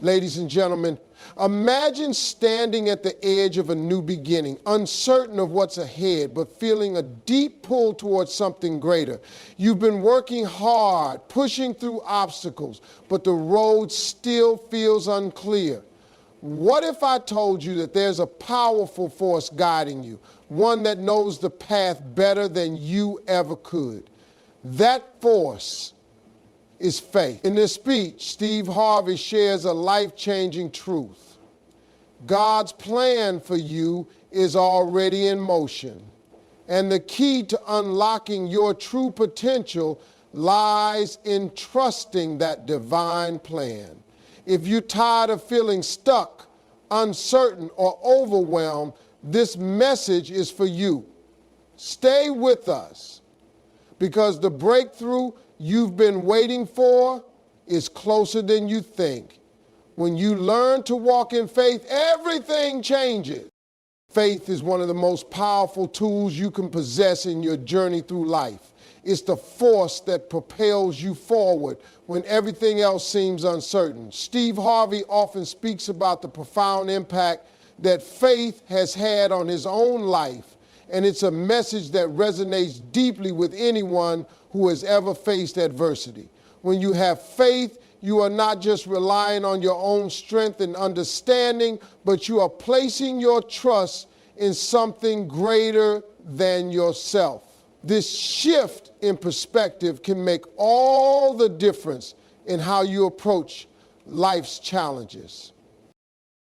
Ladies and gentlemen, imagine standing at the edge of a new beginning, uncertain of what's ahead, but feeling a deep pull towards something greater. You've been working hard, pushing through obstacles, but the road still feels unclear. What if I told you that there's a powerful force guiding you, one that knows the path better than you ever could? That force is faith. In this speech, Steve Harvey shares a life-changing truth. God's plan for you is already in motion, and the key to unlocking your true potential lies in trusting that divine plan. If you're tired of feeling stuck, uncertain, or overwhelmed, this message is for you. Stay with us, because the breakthrough you've been waiting for is closer than you think. When you learn to walk in faith, everything changes. Faith is one of the most powerful tools you can possess in your journey through life. It's the force that propels you forward when everything else seems uncertain. Steve Harvey often speaks about the profound impact that faith has had on his own life, and it's a message that resonates deeply with anyone who has ever faced adversity. When you have faith, you are not just relying on your own strength and understanding, but you are placing your trust in something greater than yourself. This shift in perspective can make all the difference in how you approach life's challenges.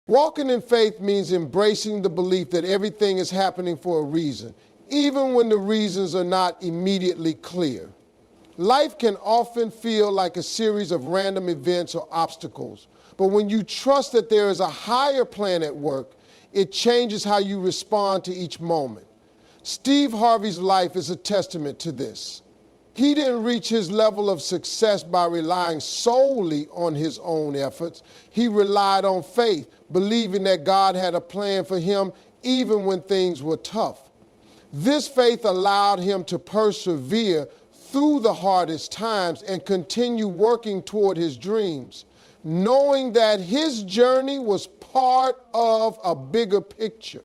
Walking in faith means embracing the belief that everything is happening for a reason, even when the reasons are not immediately clear. Life can often feel like a series of random events or obstacles, but when you trust that there is a higher plan at work, it changes how you respond to each moment. Steve Harvey's life is a testament to this. He didn't reach his level of success by relying solely on his own efforts. He relied on faith, believing that God had a plan for him even when things were tough. This faith allowed him to persevere through the hardest times and continue working toward his dreams, knowing that his journey was part of a bigger picture.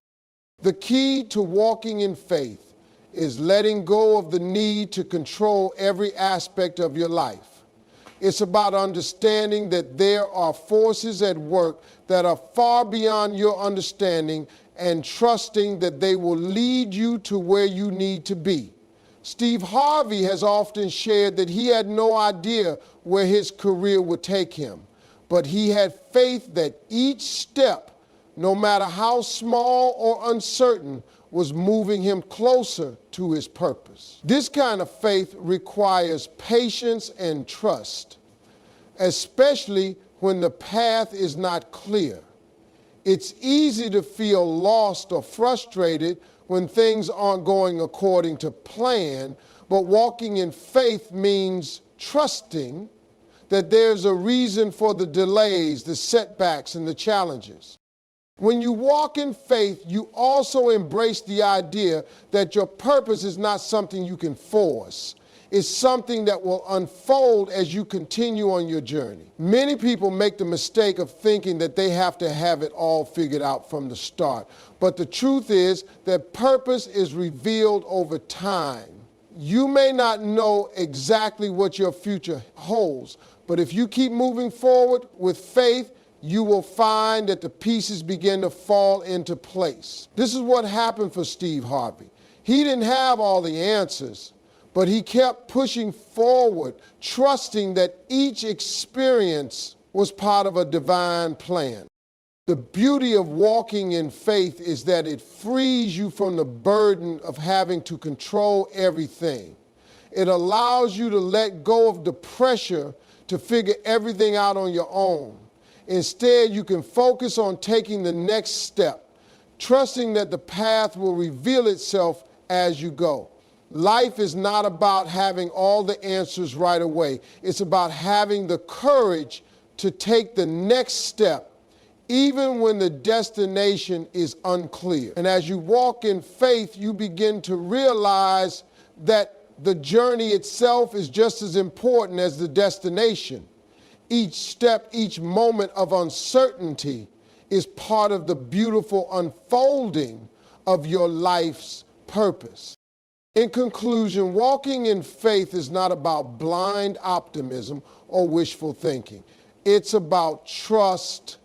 The key to walking in faith is letting go of the need to control every aspect of your life. It's about understanding that there are forces at work that are far beyond your understanding and trusting that they will lead you to where you need to be. Steve Harvey has often shared that he had no idea where his career would take him, but he had faith that each step, no matter how small or uncertain, was moving him closer to his purpose. This kind of faith requires patience and trust, especially when the path is not clear. It's easy to feel lost or frustrated when things aren't going according to plan, but walking in faith means trusting that there's a reason for the delays, the setbacks, and the challenges. When you walk in faith, you also embrace the idea that your purpose is not something you can force. It's something that will unfold as you continue on your journey. Many people make the mistake of thinking that they have to have it all figured out from the start. But the truth is that purpose is revealed over time. You may not know exactly what your future holds, but if you keep moving forward with faith, you will find that the pieces begin to fall into place. This is what happened for Steve Harvey. He didn't have all the answers, but he kept pushing forward, trusting that each experience was part of a divine plan. The beauty of walking in faith is that it frees you from the burden of having to control everything. It allows you to let go of the pressure to figure everything out on your own. Instead, you can focus on taking the next step, trusting that the path will reveal itself as you go. Life is not about having all the answers right away. It's about having the courage to take the next step, even when the destination is unclear. And as you walk in faith, you begin to realize that the journey itself is just as important as the destination. Each step, each moment of uncertainty is part of the beautiful unfolding of your life's purpose. In conclusion, walking in faith is not about blind optimism or wishful thinking. It's about trust.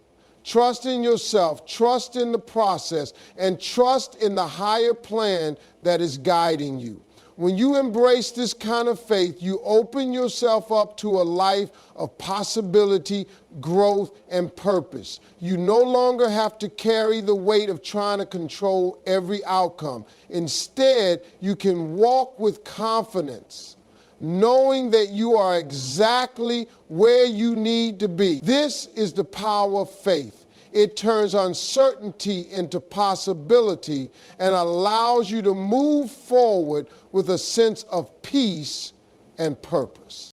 Trust in yourself, trust in the process, and trust in the higher plan that is guiding you. When you embrace this kind of faith, you open yourself up to a life of possibility, growth, and purpose. You no longer have to carry the weight of trying to control every outcome. Instead, you can walk with confidence, knowing that you are exactly where you need to be. This is the power of faith. It turns uncertainty into possibility and allows you to move forward with a sense of peace and purpose.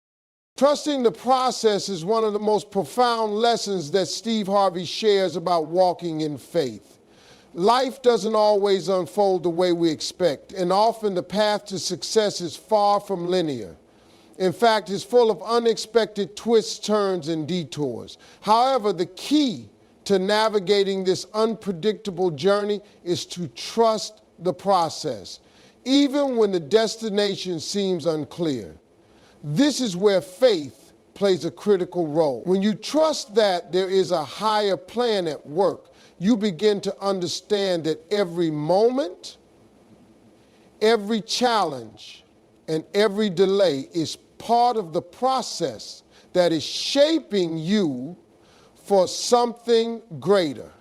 Trusting the process is one of the most profound lessons that Steve Harvey shares about walking in faith. Life doesn't always unfold the way we expect, and often the path to success is far from linear. In fact, it's full of unexpected twists, turns, and detours. However, the key to navigating this unpredictable journey is to trust the process, even when the destination seems unclear. This is where faith plays a critical role. When you trust that there is a higher plan at work, you begin to understand that every moment, every challenge, and every delay is part of the process that is shaping you for something greater.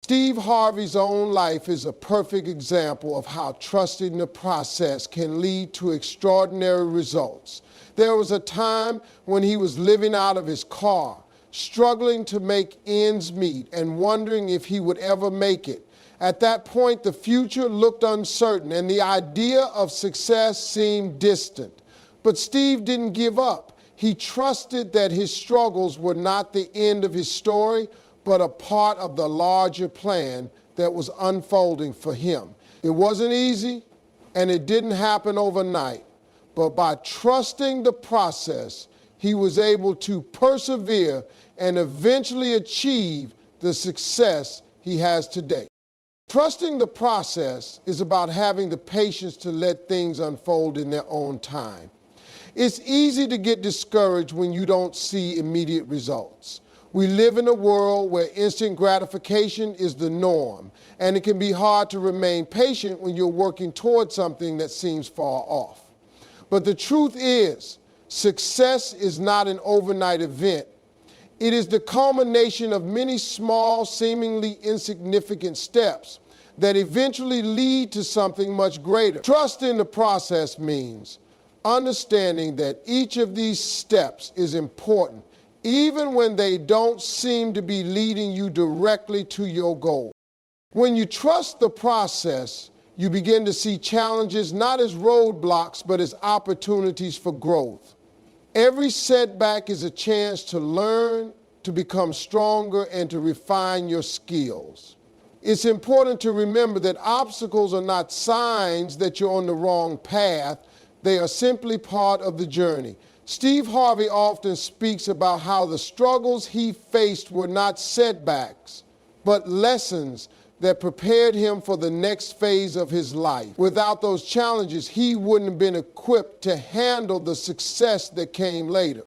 Steve Harvey's own life is a perfect example of how trusting the process can lead to extraordinary results. There was a time when he was living out of his car, struggling to make ends meet and wondering if he would ever make it. At that point, the future looked uncertain and the idea of success seemed distant. But Steve didn't give up. He trusted that his struggles were not the end of his story, but a part of the larger plan that was unfolding for him. It wasn't easy, and it didn't happen overnight, but by trusting the process, he was able to persevere and eventually achieve the success he has today. Trusting the process is about having the patience to let things unfold in their own time. It's easy to get discouraged when you don't see immediate results. We live in a world where instant gratification is the norm, and it can be hard to remain patient when you're working towards something that seems far off. But the truth is, success is not an overnight event. It is the culmination of many small, seemingly insignificant steps that eventually lead to something much greater. Trust in the process means understanding that each of these steps is important, even when they don't seem to be leading you directly to your goal. When you trust the process, you begin to see challenges not as roadblocks, but as opportunities for growth. Every setback is a chance to learn, to become stronger, and to refine your skills. It's important to remember that obstacles are not signs that you're on the wrong path. They are simply part of the journey. Steve Harvey often speaks about how the struggles he faced were not setbacks, but lessons that prepared him for the next phase of his life. Without those challenges, he wouldn't have been equipped to handle the success that came later.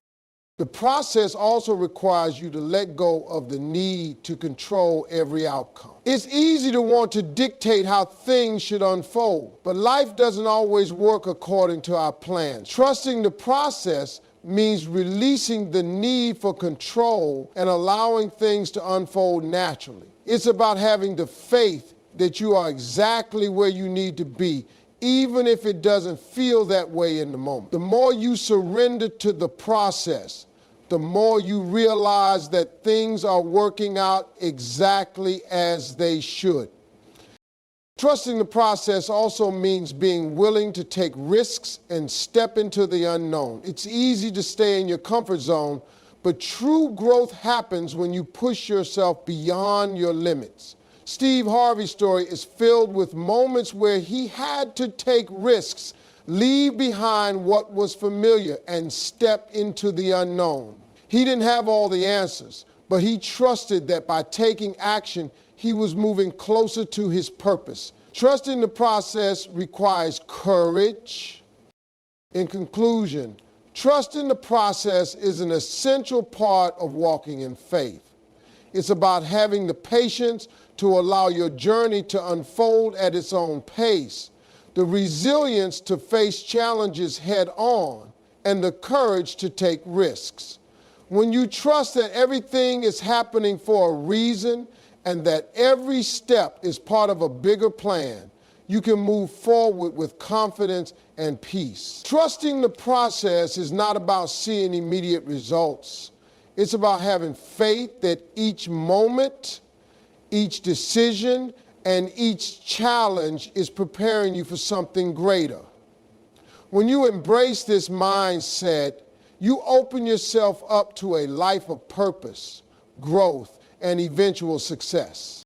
The process also requires you to let go of the need to control every outcome. It's easy to want to dictate how things should unfold, but life doesn't always work according to our plans. Trusting the process means releasing the need for control and allowing things to unfold naturally. It's about having the faith that you are exactly where you need to be, even if it doesn't feel that way in the moment. The more you surrender to the process, the more you realize that things are working out exactly as they should. Trusting the process also means being willing to take risks and step into the unknown. It's easy to stay in your comfort zone, but true growth happens when you push yourself beyond your limits. Steve Harvey's story is filled with moments where he had to take risks, leave behind what was familiar, and step into the unknown. He didn't have all the answers, but he trusted that by taking action, he was moving closer to his purpose. Trusting the process requires courage. In conclusion, trusting the process is an essential part of walking in faith. It's about having the patience to allow your journey to unfold at its own pace, the resilience to face challenges head on, and the courage to take risks. When you trust that everything is happening for a reason and that every step is part of a bigger plan, you can move forward with confidence and peace. Trusting the process is not about seeing immediate results. It's about having faith that each moment, each decision, and each challenge is preparing you for something greater. When you embrace this mindset, you open yourself up to a life of purpose, growth, and eventual success.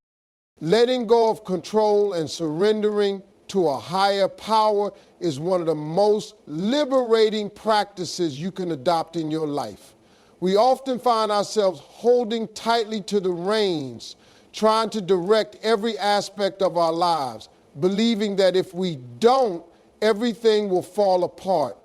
Letting go of control and surrendering to a higher power is one of the most liberating practices you can adopt in your life. We often find ourselves holding tightly to the reins, trying to direct every aspect of our lives, believing that if we don't, everything will fall apart.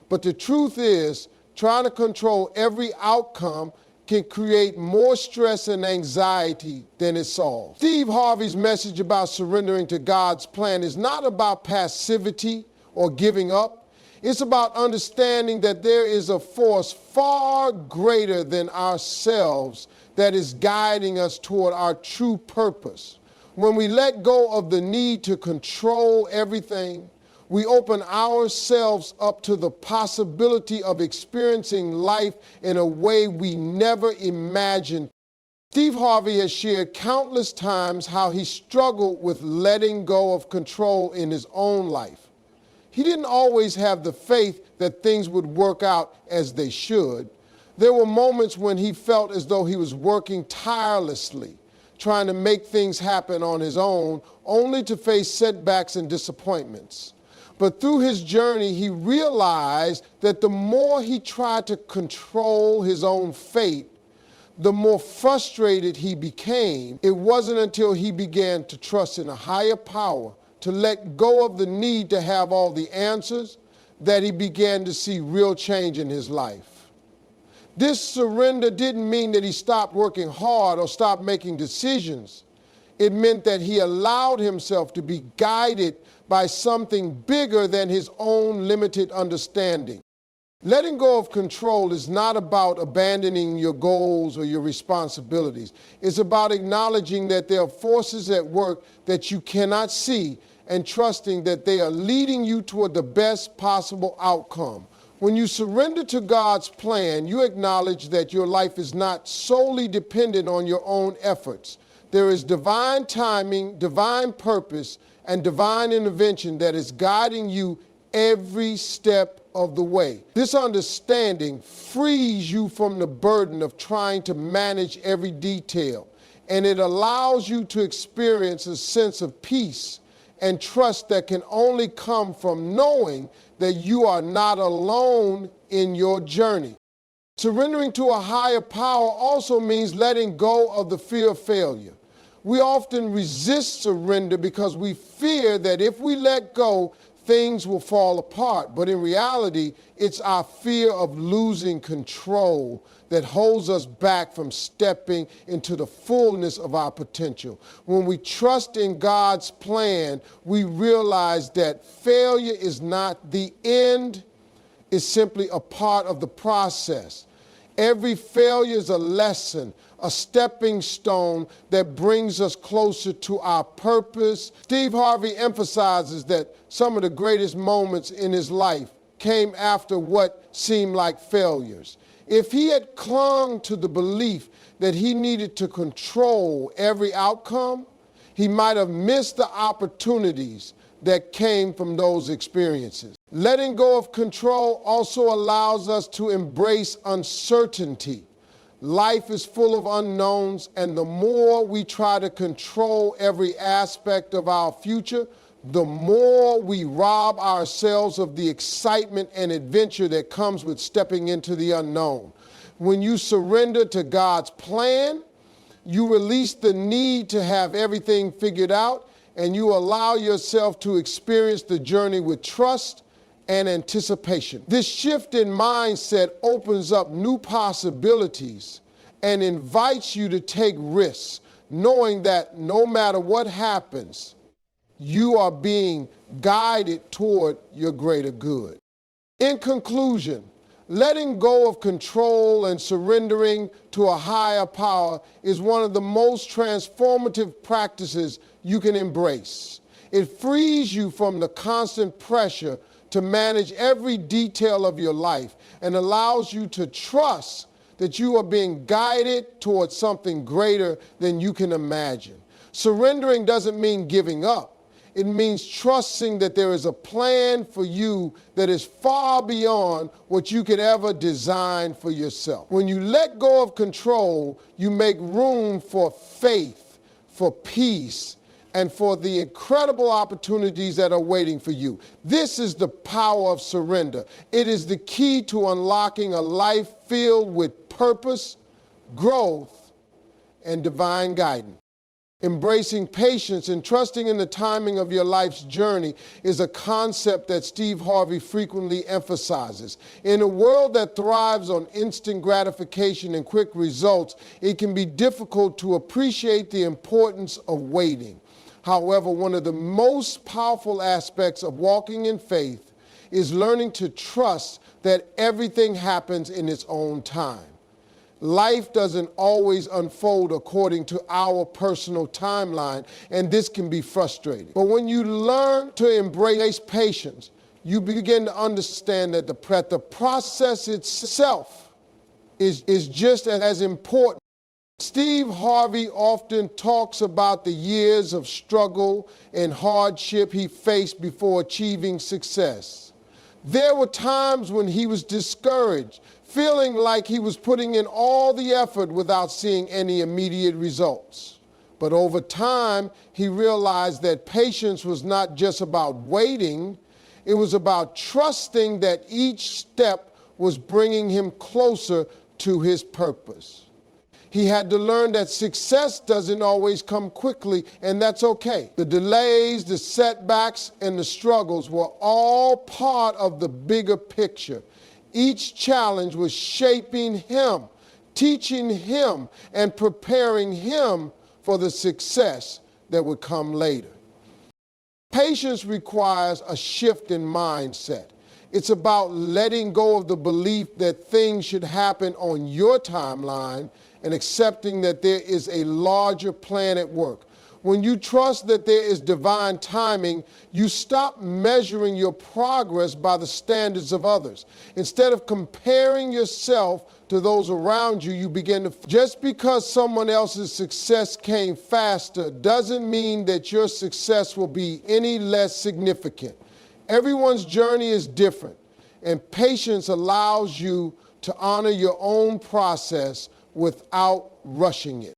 But the truth is, trying to control every outcome can create more stress and anxiety than it solves. Steve Harvey's message about surrendering to God's plan is not about passivity or giving up. It's about understanding that there is a force far greater than ourselves that is guiding us toward our true purpose. When we let go of the need to control everything, we open ourselves up to the possibility of experiencing life in a way we never imagined. Steve Harvey has shared countless times how he struggled with letting go of control in his own life. He didn't always have the faith that things would work out as they should. There were moments when he felt as though he was working tirelessly, trying to make things happen on his own, only to face setbacks and disappointments. But through his journey, he realized that the more he tried to control his own fate, the more frustrated he became. It wasn't until he began to trust in a higher power, to let go of the need to have all the answers, that he began to see real change in his life. This surrender didn't mean that he stopped working hard or stopped making decisions. It meant that he allowed himself to be guided by something bigger than his own limited understanding. Letting go of control is not about abandoning your goals or your responsibilities. It's about acknowledging that there are forces at work that you cannot see and trusting that they are leading you toward the best possible outcome. When you surrender to God's plan, you acknowledge that your life is not solely dependent on your own efforts. There is divine timing, divine purpose, and divine intervention that is guiding you every step of the way. This understanding frees you from the burden of trying to manage every detail, and it allows you to experience a sense of peace and trust that can only come from knowing that you are not alone in your journey. Surrendering to a higher power also means letting go of the fear of failure. We often resist surrender because we fear that if we let go, things will fall apart. But in reality, it's our fear of losing control that holds us back from stepping into the fullness of our potential. When we trust in God's plan, we realize that failure is not the end, it's simply a part of the process. Every failure is a lesson, a stepping stone that brings us closer to our purpose. Steve Harvey emphasizes that some of the greatest moments in his life came after what seemed like failures. If he had clung to the belief that he needed to control every outcome, he might have missed the opportunities that came from those experiences. Letting go of control also allows us to embrace uncertainty. Life is full of unknowns, and the more we try to control every aspect of our future, the more we rob ourselves of the excitement and adventure that comes with stepping into the unknown. When you surrender to God's plan, you release the need to have everything figured out, and you allow yourself to experience the journey with trust and anticipation. This shift in mindset opens up new possibilities and invites you to take risks, knowing that no matter what happens, you are being guided toward your greater good. In conclusion, letting go of control and surrendering to a higher power is one of the most transformative practices you can embrace. It frees you from the constant pressure to manage every detail of your life and allows you to trust that you are being guided towards something greater than you can imagine. Surrendering doesn't mean giving up. It means trusting that there is a plan for you that is far beyond what you could ever design for yourself. When you let go of control, you make room for faith, for peace, and for the incredible opportunities that are waiting for you. This is the power of surrender. It is the key to unlocking a life filled with purpose, growth, and divine guidance. Embracing patience and trusting in the timing of your life's journey is a concept that Steve Harvey frequently emphasizes. In a world that thrives on instant gratification and quick results, it can be difficult to appreciate the importance of waiting. However, one of the most powerful aspects of walking in faith is learning to trust that everything happens in its own time. Life doesn't always unfold according to our personal timeline, and this can be frustrating. But when you learn to embrace patience, you begin to understand that the process itself is just as important. Steve Harvey often talks about the years of struggle and hardship he faced before achieving success. There were times when he was discouraged, feeling like he was putting in all the effort without seeing any immediate results. But over time, he realized that patience was not just about waiting, it was about trusting that each step was bringing him closer to his purpose. He had to learn that success doesn't always come quickly, and that's okay. The delays, the setbacks, and the struggles were all part of the bigger picture. Each challenge was shaping him, teaching him, and preparing him for the success that would come later. Patience requires a shift in mindset. It's about letting go of the belief that things should happen on your timeline and accepting that there is a larger plan at work. When you trust that there is divine timing, you stop measuring your progress by the standards of others. Instead of comparing yourself to those around you, you begin to, just because someone else's success came faster doesn't mean that your success will be any less significant. Everyone's journey is different, and patience allows you to honor your own process without rushing it.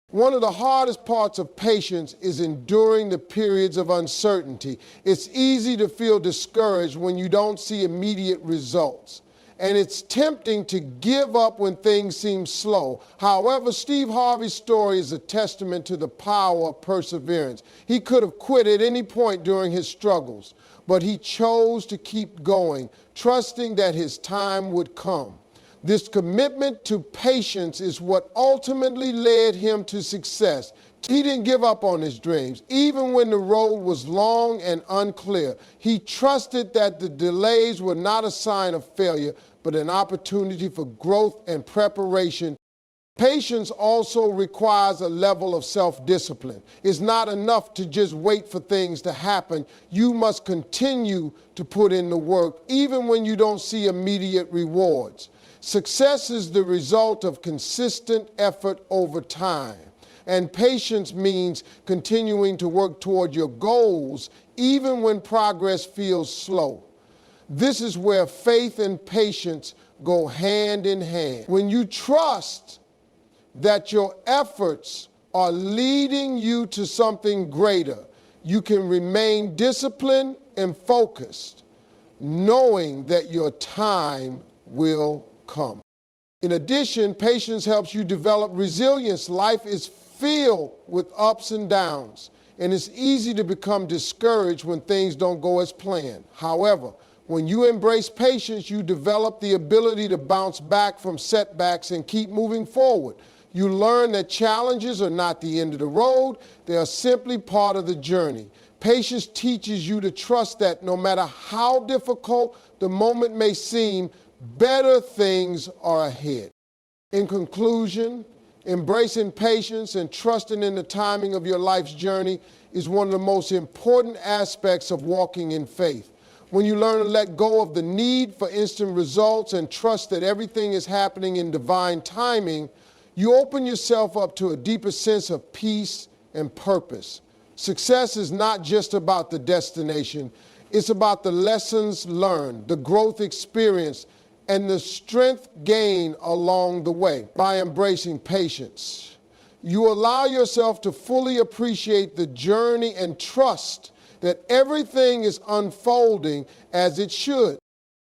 One of the hardest parts of patience is enduring the periods of uncertainty. It's easy to feel discouraged when you don't see immediate results, and it's tempting to give up when things seem slow. However, Steve Harvey's story is a testament to the power of perseverance. He could have quit at any point during his struggles, but he chose to keep going, trusting that his time would come. This commitment to patience is what ultimately led him to success. He didn't give up on his dreams, even when the road was long and unclear. He trusted that the delays were not a sign of failure, but an opportunity for growth and preparation. Patience also requires a level of self-discipline. It's not enough to just wait for things to happen. You must continue to put in the work, even when you don't see immediate rewards. Success is the result of consistent effort over time. And patience means continuing to work toward your goals, even when progress feels slow. This is where faith and patience go hand in hand. When you trust that your efforts are leading you to something greater, you can remain disciplined and focused, knowing that your time will come. In addition, patience helps you develop resilience. Life is filled with ups and downs, and it's easy to become discouraged when things don't go as planned. However, when you embrace patience, you develop the ability to bounce back from setbacks and keep moving forward. You learn that challenges are not the end of the road, they are simply part of the journey. Patience teaches you to trust that no matter how difficult the moment may seem, better things are ahead. In conclusion, embracing patience and trusting in the timing of your life's journey is one of the most important aspects of walking in faith. When you learn to let go of the need for instant results and trust that everything is happening in divine timing, you open yourself up to a deeper sense of peace and purpose. Success is not just about the destination, it's about the lessons learned, the growth experienced, and the strength gained along the way. By embracing patience, you allow yourself to fully appreciate the journey and trust that everything is unfolding as it should.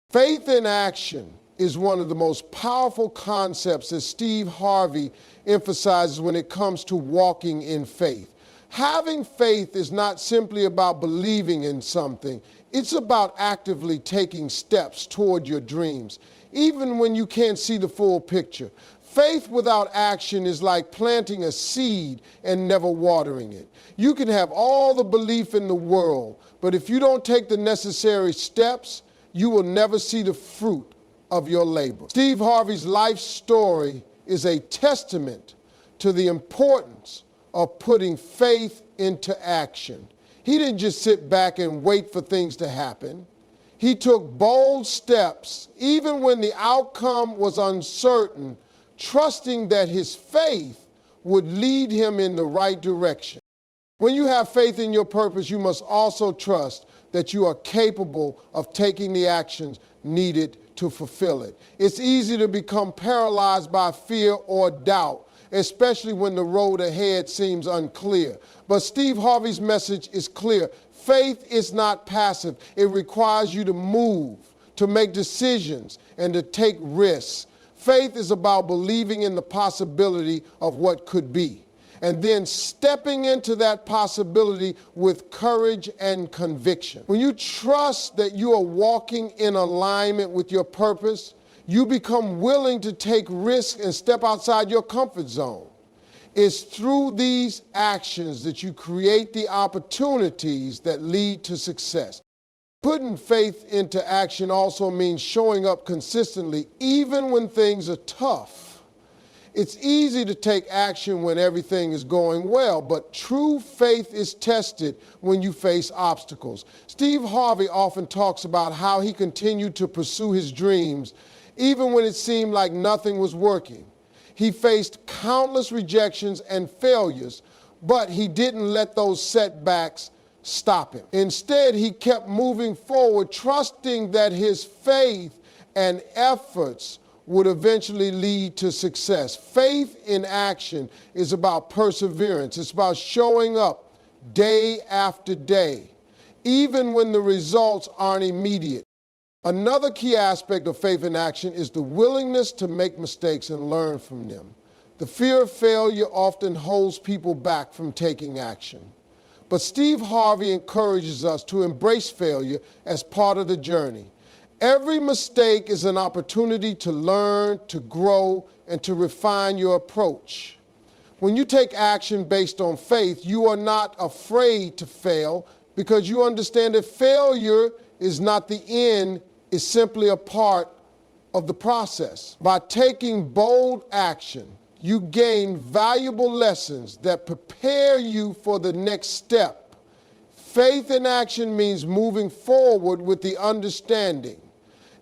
Faith in action is one of the most powerful concepts that Steve Harvey emphasizes when it comes to walking in faith. Having faith is not simply about believing in something. It's about actively taking steps toward your dreams, even when you can't see the full picture. Faith without action is like planting a seed and never watering it. You can have all the belief in the world, but if you don't take the necessary steps, you will never see the fruit of your labor. Steve Harvey's life story is a testament to the importance of putting faith into action. He didn't just sit back and wait for things to happen. He took bold steps, even when the outcome was uncertain, trusting that his faith would lead him in the right direction. When you have faith in your purpose, you must also trust that you are capable of taking the actions needed to fulfill it. It's easy to become paralyzed by fear or doubt, especially when the road ahead seems unclear. But Steve Harvey's message is clear. Faith is not passive. It requires you to move, to make decisions, and to take risks. Faith is about believing in the possibility of what could be, and then stepping into that possibility with courage and conviction. When you trust that you are walking in alignment with your purpose, you become willing to take risks and step outside your comfort zone. It's through these actions that you create the opportunities that lead to success. Putting faith into action also means showing up consistently, even when things are tough. It's easy to take action when everything is going well, but true faith is tested when you face obstacles. Steve Harvey often talks about how he continued to pursue his dreams even when it seemed like nothing was working. He faced countless rejections and failures, but he didn't let those setbacks stop him. Instead, he kept moving forward, trusting that his faith and efforts would eventually lead to success. Faith in action is about perseverance. It's about showing up day after day, even when the results aren't immediate. Another key aspect of faith in action is the willingness to make mistakes and learn from them. The fear of failure often holds people back from taking action. But Steve Harvey encourages us to embrace failure as part of the journey. Every mistake is an opportunity to learn, to grow, and to refine your approach. When you take action based on faith, you are not afraid to fail because you understand that failure is not the end, it's simply a part of the process. By taking bold action, you gain valuable lessons that prepare you for the next step. Faith in action means moving forward with the understanding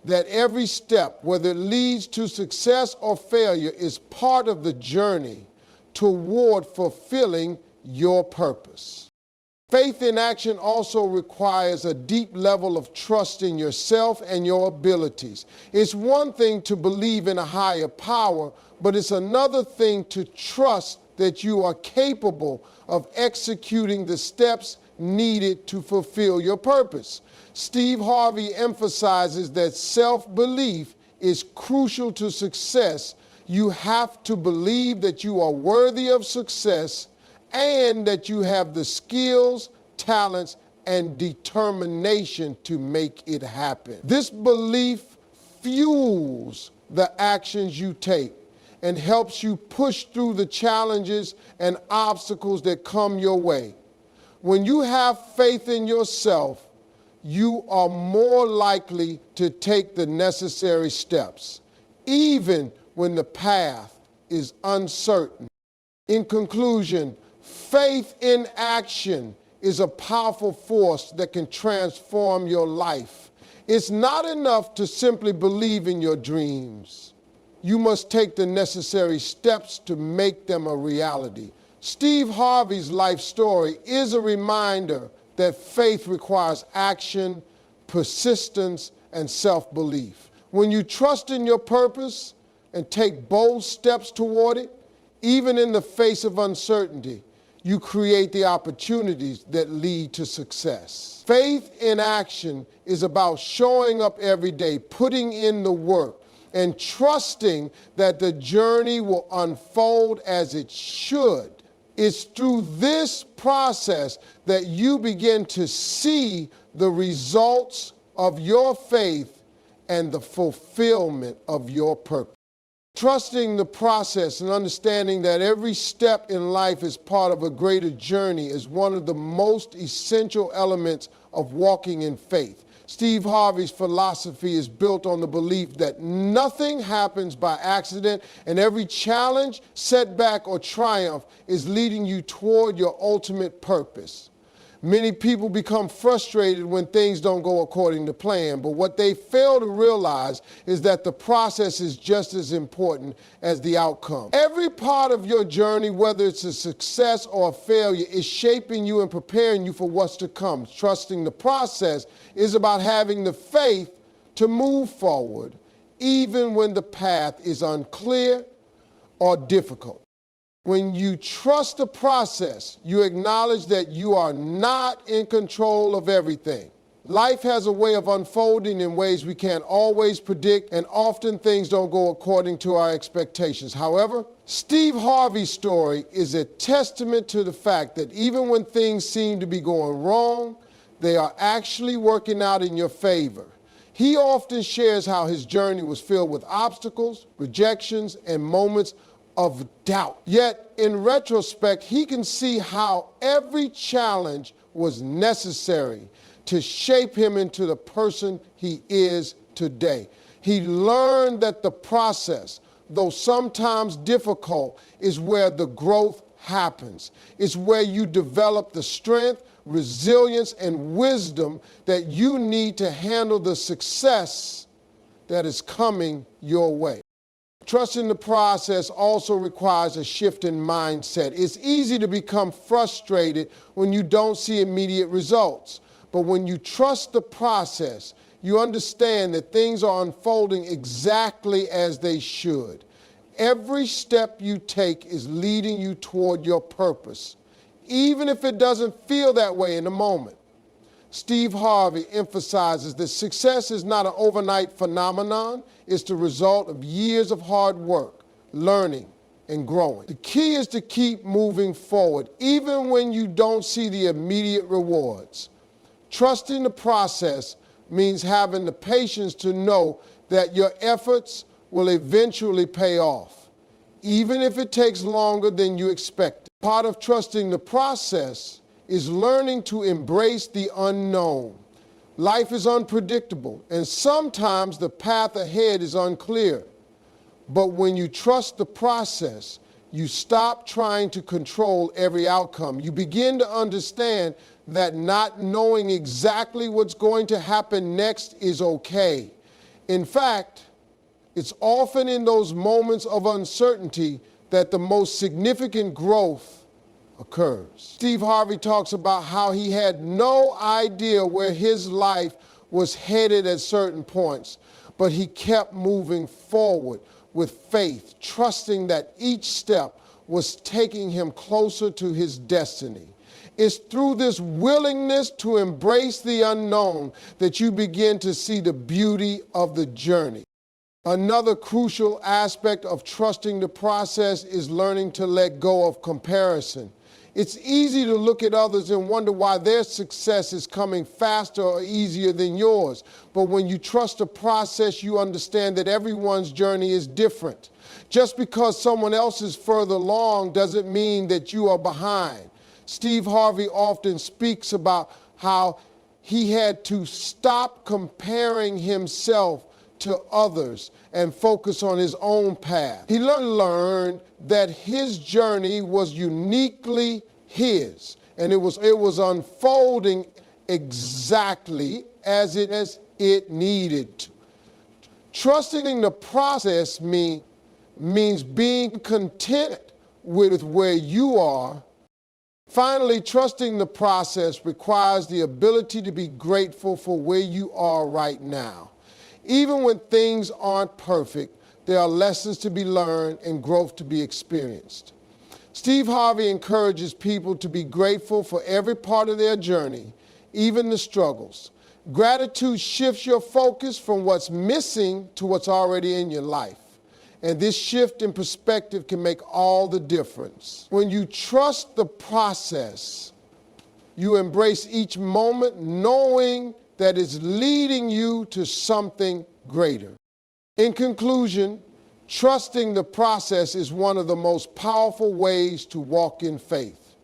that every step, whether it leads to success or failure, is part of the journey toward fulfilling your purpose. Faith in action also requires a deep level of trust in yourself and your abilities. It's one thing to believe in a higher power, but it's another thing to trust that you are capable of executing the steps needed to fulfill your purpose. Steve Harvey emphasizes that self-belief is crucial to success You have to believe that you are worthy of success and that you have the skills, talents, and determination to make it happen. This belief fuels the actions you take and helps you push through the challenges and obstacles that come your way. When you have faith in yourself, you are more likely to take the necessary steps, even when the path is uncertain. In conclusion, faith in action is a powerful force that can transform your life. It's not enough to simply believe in your dreams. You must take the necessary steps to make them a reality. Steve Harvey's life story is a reminder that faith requires action, persistence, and self-belief. When you trust in your purpose and take bold steps toward it, even in the face of uncertainty, you create the opportunities that lead to success. Faith in action is about showing up every day, putting in the work, and trusting that the journey will unfold as it should. It's through this process that you begin to see the results of your faith and the fulfillment of your purpose. Trusting the process and understanding that every step in life is part of a greater journey is one of the most essential elements of walking in faith. Steve Harvey's philosophy is built on the belief that nothing happens by accident, and every challenge, setback, or triumph is leading you toward your ultimate purpose. Many people become frustrated when things don't go according to plan, but what they fail to realize is that the process is just as important as the outcome. Every part of your journey, whether it's a success or a failure, is shaping you and preparing you for what's to come. Trusting the process is about having the faith to move forward, even when the path is unclear or difficult. When you trust the process, you acknowledge that you are not in control of everything. Life has a way of unfolding in ways we can't always predict, and often things don't go according to our expectations. However, Steve Harvey's story is a testament to the fact that even when things seem to be going wrong, they are actually working out in your favor. He often shares how his journey was filled with obstacles, rejections, and moments of doubt. Yet, in retrospect, he can see how every challenge was necessary to shape him into the person he is today. He learned that the process, though sometimes difficult, is where the growth happens. It's where you develop the strength, resilience, and wisdom that you need to handle the success that is coming your way. Trusting the process also requires a shift in mindset. It's easy to become frustrated when you don't see immediate results. But when you trust the process, you understand that things are unfolding exactly as they should. Every step you take is leading you toward your purpose, even if it doesn't feel that way in the moment. Steve Harvey emphasizes that success is not an overnight phenomenon. It's the result of years of hard work, learning, and growing. The key is to keep moving forward, even when you don't see the immediate rewards. Trusting the process means having the patience to know that your efforts will eventually pay off, even if it takes longer than you expected. Part of trusting the process is learning to embrace the unknown. Life is unpredictable, and sometimes the path ahead is unclear. But when you trust the process, you stop trying to control every outcome. You begin to understand that not knowing exactly what's going to happen next is okay. In fact, it's often in those moments of uncertainty that the most significant growth occurs. Steve Harvey talks about how he had no idea where his life was headed at certain points, but he kept moving forward with faith, trusting that each step was taking him closer to his destiny. It's through this willingness to embrace the unknown that you begin to see the beauty of the journey. Another crucial aspect of trusting the process is learning to let go of comparison. It's easy to look at others and wonder why their success is coming faster or easier than yours. But when you trust the process, you understand that everyone's journey is different. Just because someone else is further along doesn't mean that you are behind. Steve Harvey often speaks about how he had to stop comparing himself to others and focus on his own path. He learned that his journey was uniquely his, and it was unfolding exactly as it needed to. Trusting the process means being content with where you are. Finally, trusting the process requires the ability to be grateful for where you are right now. Even when things aren't perfect, there are lessons to be learned and growth to be experienced. Steve Harvey encourages people to be grateful for every part of their journey, even the struggles. Gratitude shifts your focus from what's missing to what's already in your life. And this shift in perspective can make all the difference. When you trust the process, you embrace each moment knowing that it's leading you to something greater. In conclusion, trusting the process is one of the most powerful ways to walk in faith.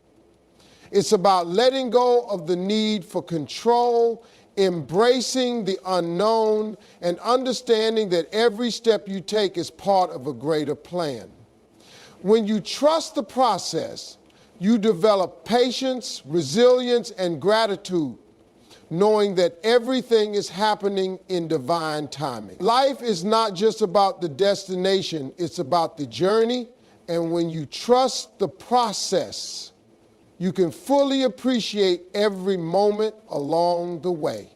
It's about letting go of the need for control, embracing the unknown, and understanding that every step you take is part of a greater plan. When you trust the process, you develop patience, resilience, and gratitude, knowing that everything is happening in divine timing. Life is not just about the destination, it's about the journey, and when you trust the process, you can fully appreciate every moment along the way.